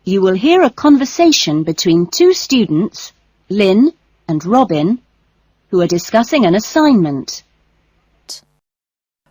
You will hear a conversation between two students, Lynn and Robin, who are discussing an assignment.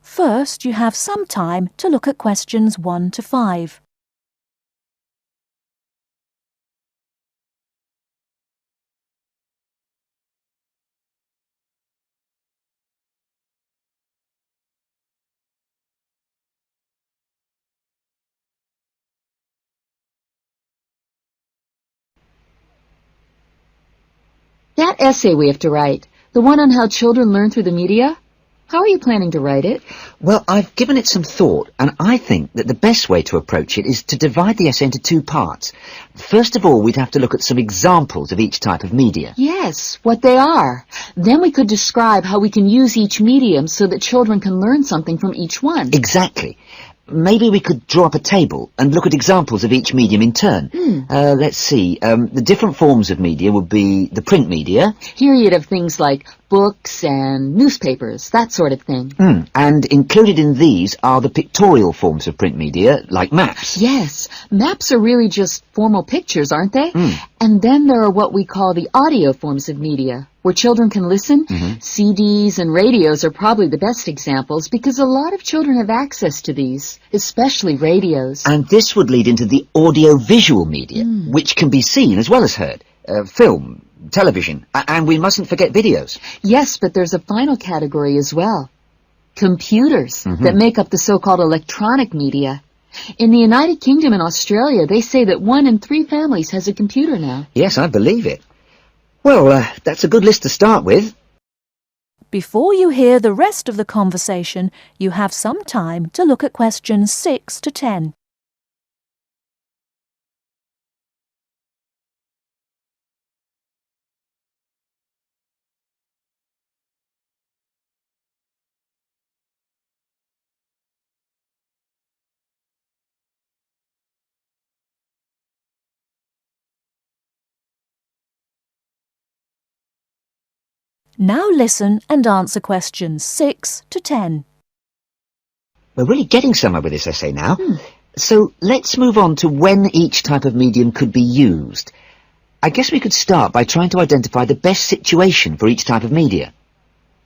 First, you have some time to look at questions 1 to 5. That essay we have to write, the one on how children learn through the media, how are you planning to write it? Well, I've given it some thought, and I think that the best way to approach it is to divide the essay into 2 parts. First of all, we'd have to look at some examples of each type of media. Yes, what they are. Then we could describe how we can use each medium so that children can learn something from each one. Exactly. Maybe we could draw up a table and look at examples of each medium in turn. Let's see. The different forms of media would be the print media. Here you'd have things like books and newspapers, that sort of thing. And included in these are the pictorial forms of print media, like maps. Yes, maps are really just formal pictures, aren't they? And then there are what we call the audio forms of media, where children can listen. CDs and radios are probably the best examples because a lot of children have access to these, especially radios. And this would lead into the audio-visual media, which can be seen as well as heard. Film, television, and we mustn't forget videos. Yes, but there's a final category as well. Computers that make up the so-called electronic media. In the United Kingdom and Australia, they say that 1 in 3 families has a computer now. Yes, I believe it. Well, that's a good list to start with. Before you hear the rest of the conversation, you have some time to look at questions 6 to 10. Now listen and answer questions 6 to 10. We're really getting somewhere with this essay now. So let's move on to when each type of medium could be used. I guess we could start by trying to identify the best situation for each type of media.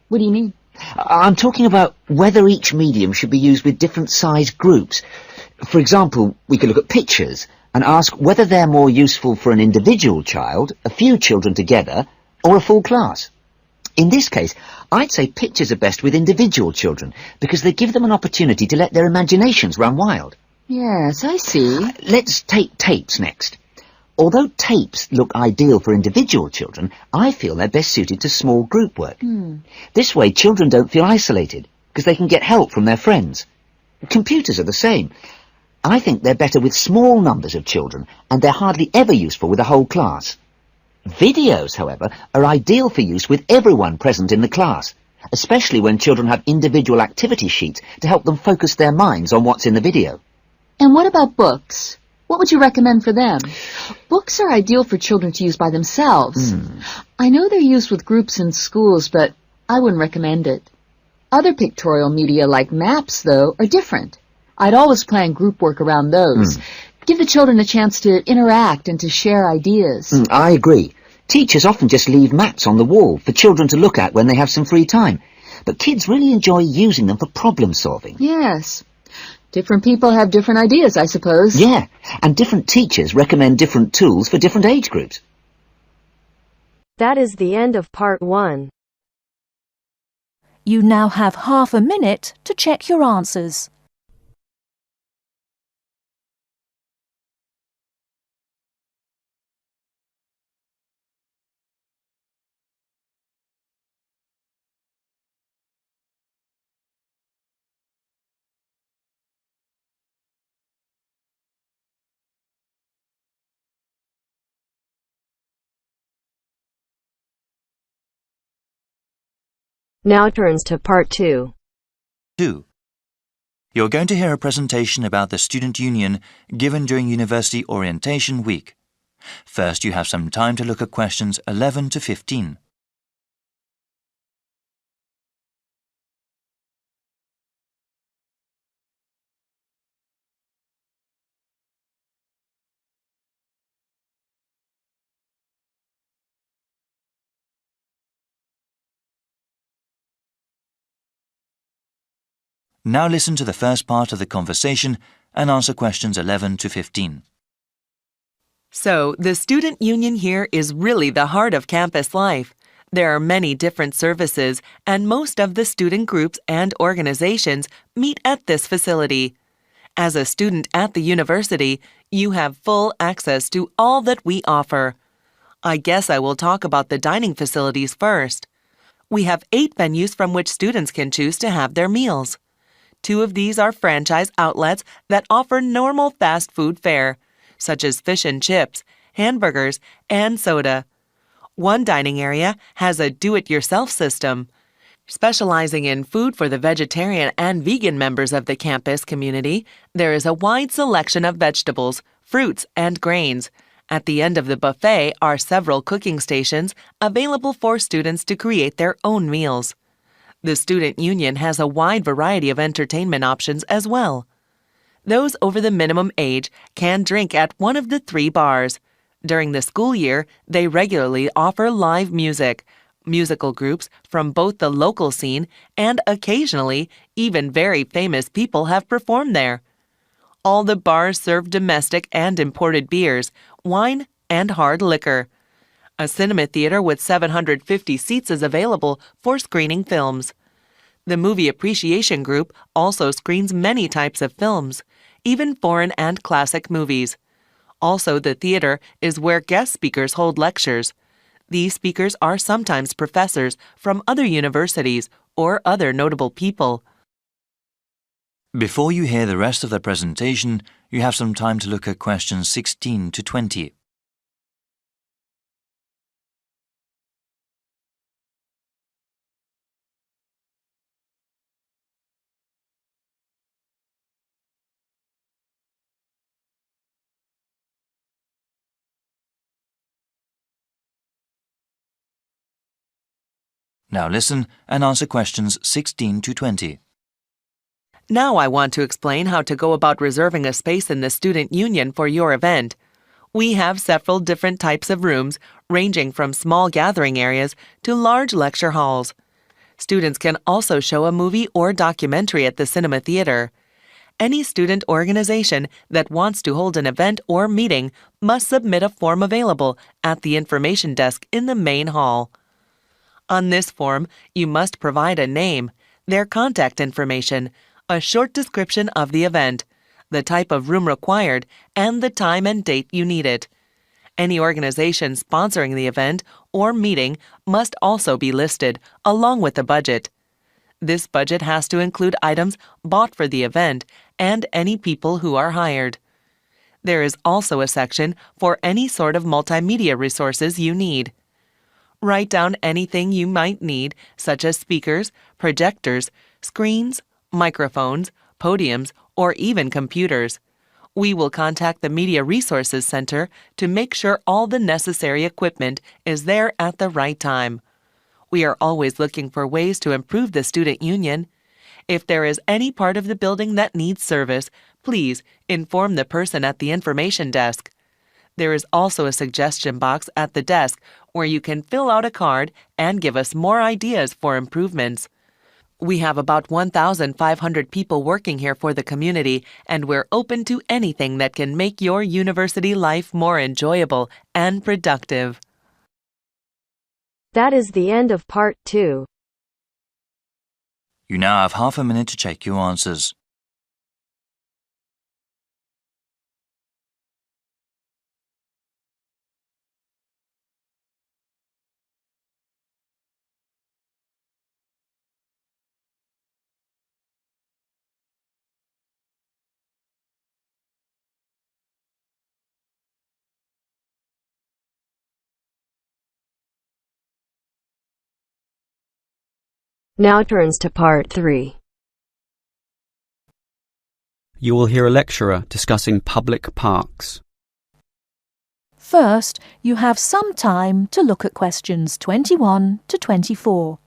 What do you mean? I'm talking about whether each medium should be used with different size groups. For example, we could look at pictures and ask whether they're more useful for an individual child, a few children together, or a full class. In this case, I'd say pictures are best with individual children because they give them an opportunity to let their imaginations run wild. Yes, I see. Let's take tapes next. Although tapes look ideal for individual children, I feel they're best suited to small group work. This way, children don't feel isolated because they can get help from their friends. Computers are the same. I think they're better with small numbers of children, and they're hardly ever useful with a whole class. Videos, however, are ideal for use with everyone present in the class, especially when children have individual activity sheets to help them focus their minds on what's in the video. And what about books? What would you recommend for them? Books are ideal for children to use by themselves. I know they're used with groups in schools, but I wouldn't recommend it. Other pictorial media like maps, though, are different. I'd always plan group work around those. Give the children a chance to interact and to share ideas. I agree. Teachers often just leave maps on the wall for children to look at when they have some free time. But kids really enjoy using them for problem solving. Yes. Different people have different ideas, I suppose. Yeah, and different teachers recommend different tools for different age groups. That is the end of part 1. You now have half a minute to check your answers. Now turns to part 2. 2. You're going to hear a presentation about the Student Union given during University Orientation Week. First, you have some time to look at questions 11 to 15. Now listen to the first part of the conversation and answer questions 11 to 15. So, the student union here is really the heart of campus life. There are many different services, and most of the student groups and organizations meet at this facility. As a student at the university, you have full access to all that we offer. I guess I will talk about the dining facilities first. We have 8 venues from which students can choose to have their meals. 2 of these are franchise outlets that offer normal fast food fare, such as fish and chips, hamburgers, and soda. One dining area has a do-it-yourself system. Specializing in food for the vegetarian and vegan members of the campus community, there is a wide selection of vegetables, fruits, and grains. At the end of the buffet are several cooking stations available for students to create their own meals. The student union has a wide variety of entertainment options as well. Those over the minimum age can drink at one of the 3 bars. During the school year, they regularly offer live music, musical groups from both the local scene and occasionally even very famous people have performed there. All the bars serve domestic and imported beers, wine, and hard liquor. A cinema theater with 750 seats is available for screening films. The Movie Appreciation Group also screens many types of films, even foreign and classic movies. Also, the theater is where guest speakers hold lectures. These speakers are sometimes professors from other universities or other notable people. Before you hear the rest of the presentation, you have some time to look at questions 16 to 20. Now listen and answer questions 16 to 20. Now I want to explain how to go about reserving a space in the student union for your event. We have several different types of rooms, ranging from small gathering areas to large lecture halls. Students can also show a movie or documentary at the cinema theater. Any student organization that wants to hold an event or meeting must submit a form available at the information desk in the main hall. On this form, you must provide a name, their contact information, a short description of the event, the type of room required, and the time and date you need it. Any organization sponsoring the event or meeting must also be listed, along with the budget. This budget has to include items bought for the event and any people who are hired. There is also a section for any sort of multimedia resources you need. Write down anything you might need, such as speakers, projectors, screens, microphones, podiums, or even computers. We will contact the Media Resources Center to make sure all the necessary equipment is there at the right time. We are always looking for ways to improve the student union. If there is any part of the building that needs service, please inform the person at the information desk. There is also a suggestion box at the desk where you can fill out a card and give us more ideas for improvements. We have about 1,500 people working here for the community, and we're open to anything that can make your university life more enjoyable and productive. That is the end of part 2. You now have half a minute to check your answers. Now turns to part 3. You will hear a lecturer discussing public parks. First, you have some time to look at questions 21 to 24.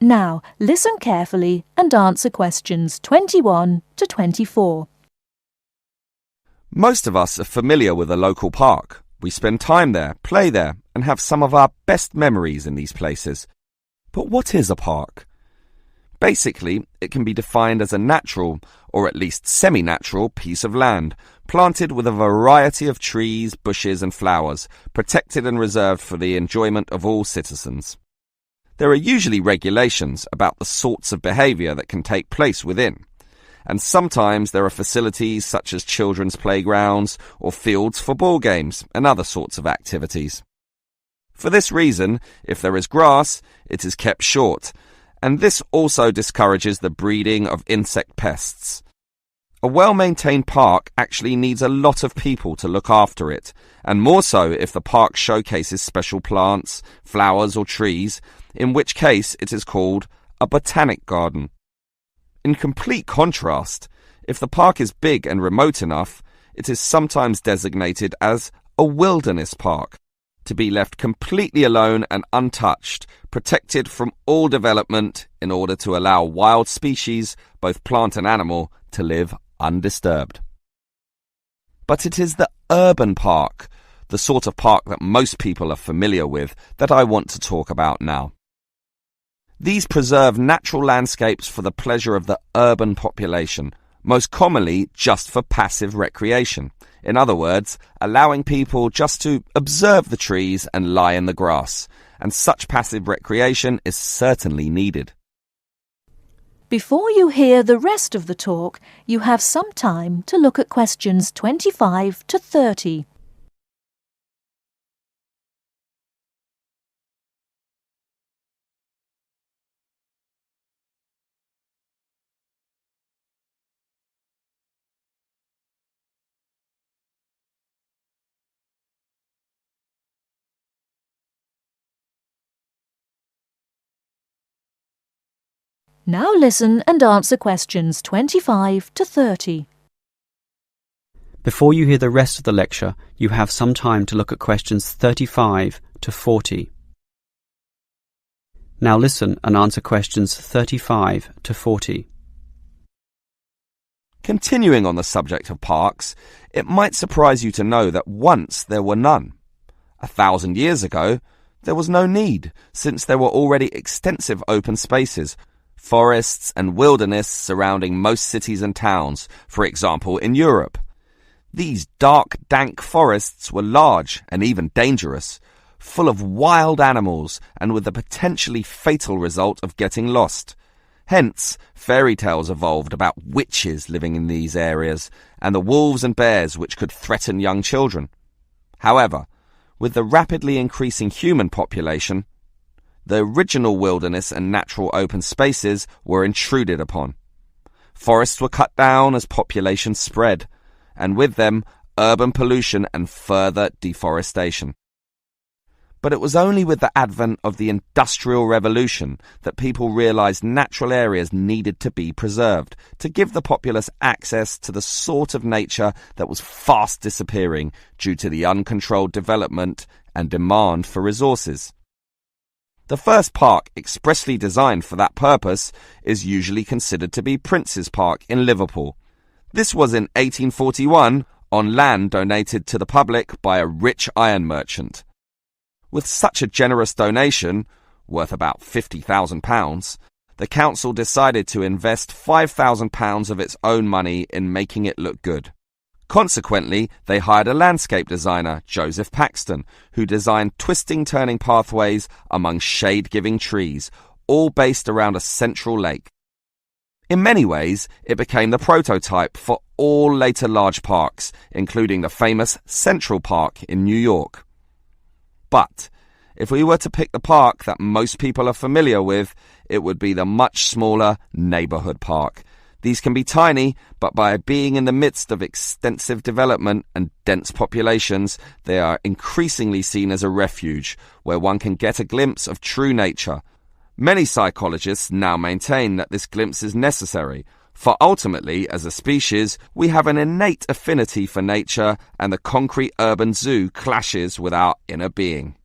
Now, listen carefully and answer questions 21 to 24. Most of us are familiar with a local park. We spend time there, play there, and have some of our best memories in these places. But what is a park? Basically, it can be defined as a natural, or at least semi-natural, piece of land, planted with a variety of trees, bushes and flowers, protected and reserved for the enjoyment of all citizens. There are usually regulations about the sorts of behaviour that can take place within, and sometimes there are facilities such as children's playgrounds or fields for ball games and other sorts of activities. For this reason, if there is grass, it is kept short, and this also discourages the breeding of insect pests. A well-maintained park actually needs a lot of people to look after it, and more so if the park showcases special plants, flowers or trees, in which case it is called a botanic garden. In complete contrast, if the park is big and remote enough, it is sometimes designated as a wilderness park, to be left completely alone and untouched, protected from all development in order to allow wild species, both plant and animal, to live undisturbed. But it is the urban park, the sort of park that most people are familiar with, that I want to talk about now. These preserve natural landscapes for the pleasure of the urban population, most commonly just for passive recreation. In other words, allowing people just to observe the trees and lie in the grass, and such passive recreation is certainly needed. Before you hear the rest of the talk, you have some time to look at questions 25 to 30. Now listen and answer questions 25 to 30. Before you hear the rest of the lecture, you have some time to look at questions 35 to 40. Now listen and answer questions 35 to 40. Continuing on the subject of parks, it might surprise you to know that once there were none. 1,000 years ago, there was no need, since there were already extensive open spaces, forests and wilderness surrounding most cities and towns, for example in Europe. These dark, dank forests were large and even dangerous, full of wild animals and with the potentially fatal result of getting lost. Hence, fairy tales evolved about witches living in these areas and the wolves and bears which could threaten young children. However, with the rapidly increasing human population, the original wilderness and natural open spaces were intruded upon. Forests were cut down as population spread, and with them urban pollution and further deforestation. But it was only with the advent of the Industrial Revolution that people realized natural areas needed to be preserved to give the populace access to the sort of nature that was fast disappearing due to the uncontrolled development and demand for resources. The first park expressly designed for that purpose is usually considered to be Prince's Park in Liverpool. This was in 1841 on land donated to the public by a rich iron merchant. With such a generous donation, worth about £50,000, the council decided to invest £5,000 of its own money in making it look good. Consequently, they hired a landscape designer, Joseph Paxton, who designed twisting turning pathways among shade-giving trees, all based around a central lake. In many ways, it became the prototype for all later large parks, including the famous Central Park in New York. But if we were to pick the park that most people are familiar with, it would be the much smaller neighbourhood park. These can be tiny, but by being in the midst of extensive development and dense populations, they are increasingly seen as a refuge where one can get a glimpse of true nature. Many psychologists now maintain that this glimpse is necessary, for ultimately, as a species, we have an innate affinity for nature, and the concrete urban zoo clashes with our inner being.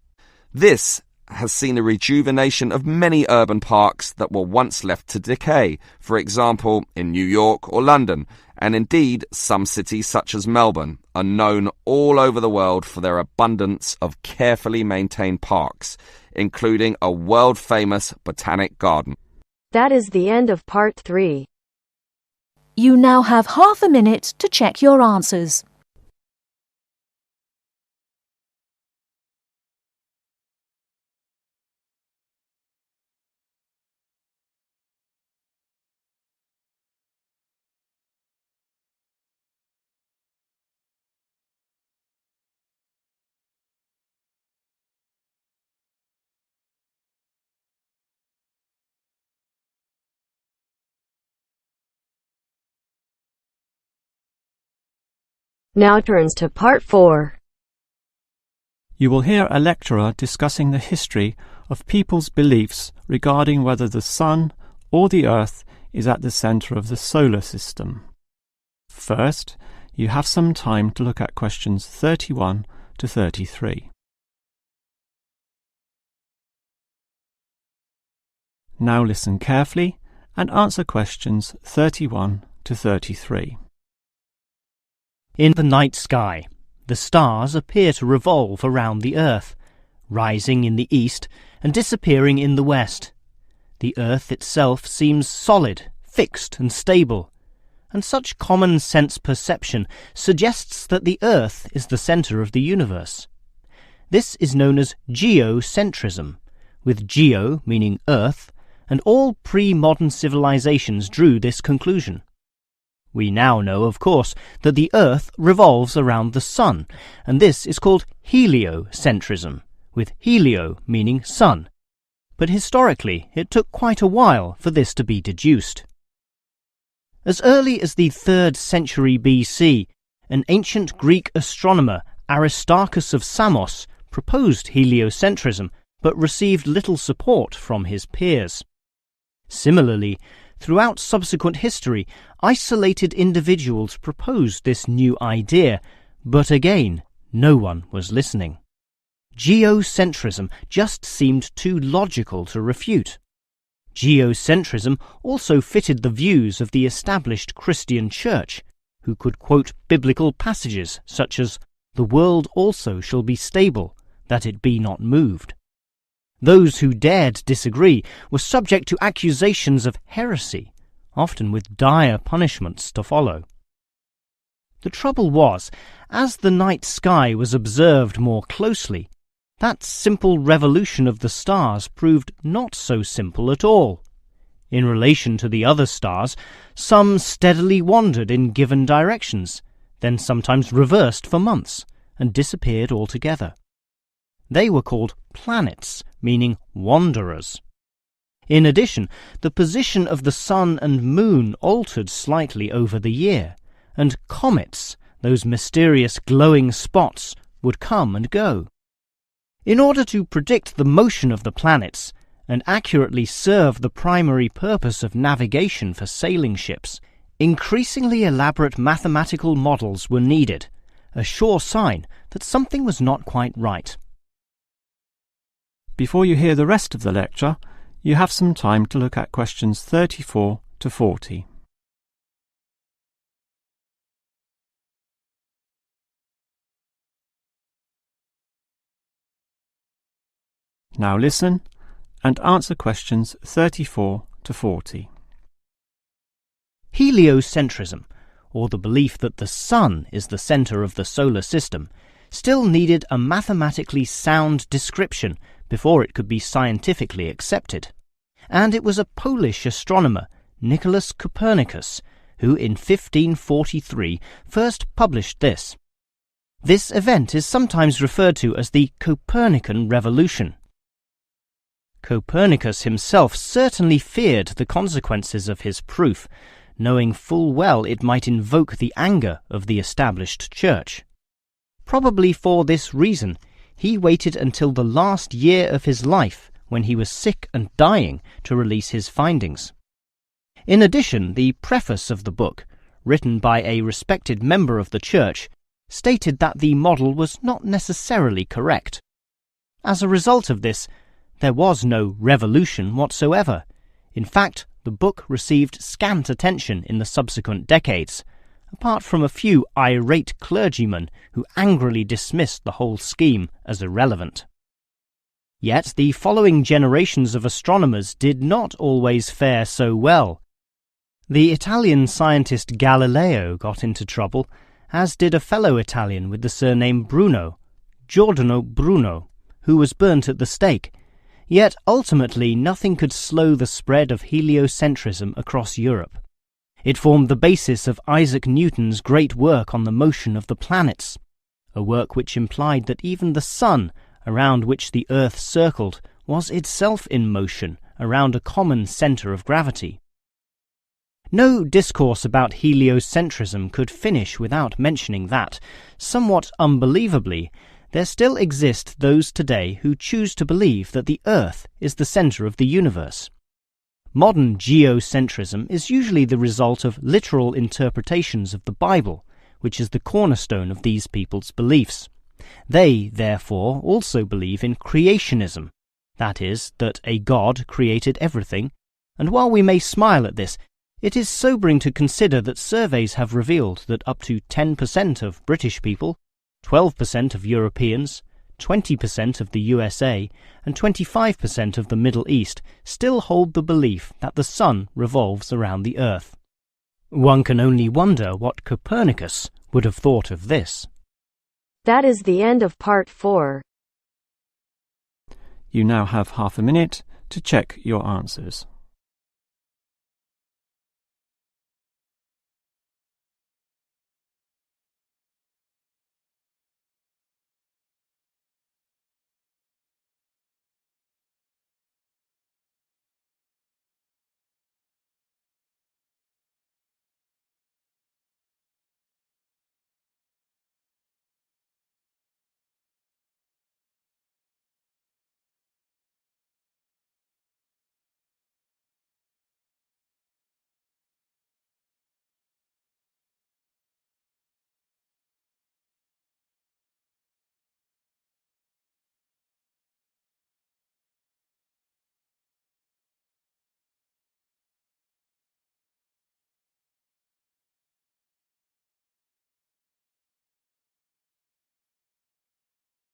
This, has seen a rejuvenation of many urban parks that were once left to decay, for example, in New York or London, and indeed some cities such as Melbourne are known all over the world for their abundance of carefully maintained parks, including a world-famous botanic garden. That is the end of part 3. You now have half a minute to check your answers. Now turns to part 4. You will hear a lecturer discussing the history of people's beliefs regarding whether the Sun or the Earth is at the centre of the solar system. First, you have some time to look at questions 31 to 33. Now listen carefully and answer questions 31 to 33. In the night sky, the stars appear to revolve around the Earth, rising in the east and disappearing in the west. The Earth itself seems solid, fixed and stable, and such common sense perception suggests that the Earth is the centre of the universe. This is known as geocentrism, with geo meaning Earth, and all pre-modern civilizations drew this conclusion. We now know, of course, that the Earth revolves around the Sun, and this is called heliocentrism, with helio meaning sun. But historically, it took quite a while for this to be deduced. As early as the 3rd century BC, an ancient Greek astronomer, Aristarchus of Samos, proposed heliocentrism, but received little support from his peers. Similarly, throughout subsequent history, isolated individuals proposed this new idea, but again, no one was listening. Geocentrism just seemed too logical to refute. Geocentrism also fitted the views of the established Christian Church, who could quote biblical passages such as, "The world also shall be stable, that it be not moved." Those who dared disagree were subject to accusations of heresy, often with dire punishments to follow. The trouble was, as the night sky was observed more closely, that simple revolution of the stars proved not so simple at all. In relation to the other stars, some steadily wandered in given directions, then sometimes reversed for months, and disappeared altogether. They were called planets, meaning wanderers. In addition, the position of the Sun and Moon altered slightly over the year, and comets, those mysterious glowing spots, would come and go. In order to predict the motion of the planets and accurately serve the primary purpose of navigation for sailing ships, increasingly elaborate mathematical models were needed, a sure sign that something was not quite right. Before you hear the rest of the lecture, you have some time to look at questions 34 to 40. Now listen and answer questions 34 to 40. Heliocentrism, or the belief that the Sun is the centre of the solar system, still needed a mathematically sound description before it could be scientifically accepted. And it was a Polish astronomer, Nicholas Copernicus, who in 1543 first published this. This event is sometimes referred to as the Copernican Revolution. Copernicus himself certainly feared the consequences of his proof, knowing full well it might invoke the anger of the established church. Probably for this reason, he waited until the last year of his life, when he was sick and dying, to release his findings. In addition, the preface of the book, written by a respected member of the church, stated that the model was not necessarily correct. As a result of this, There was no revolution whatsoever. In fact, the book received scant attention in the subsequent decades, apart from a few irate clergymen who angrily dismissed the whole scheme as irrelevant. Yet the following generations of astronomers did not always fare so well. The Italian scientist Galileo got into trouble, as did a fellow Italian with the surname Bruno, Giordano Bruno, who was burnt at the stake. Yet ultimately nothing could slow the spread of heliocentrism across Europe. It formed the basis of Isaac Newton's great work on the motion of the planets, a work which implied that even the sun, around which the Earth circled, was itself in motion around a common centre of gravity. No discourse about heliocentrism could finish without mentioning that, somewhat unbelievably, there still exist those today who choose to believe that the Earth is the centre of the universe. Modern geocentrism is usually the result of literal interpretations of the Bible, which is the cornerstone of these people's beliefs. They, therefore, also believe in creationism, that is, that a God created everything, and while we may smile at this, it is sobering to consider that surveys have revealed that up to 10% of British people, 12% of Europeans, 20% of the USA, and 25% of the Middle East still hold the belief that the sun revolves around the Earth. One can only wonder what Copernicus would have thought of this. That is the end of part 4. You now have half a minute to check your answers.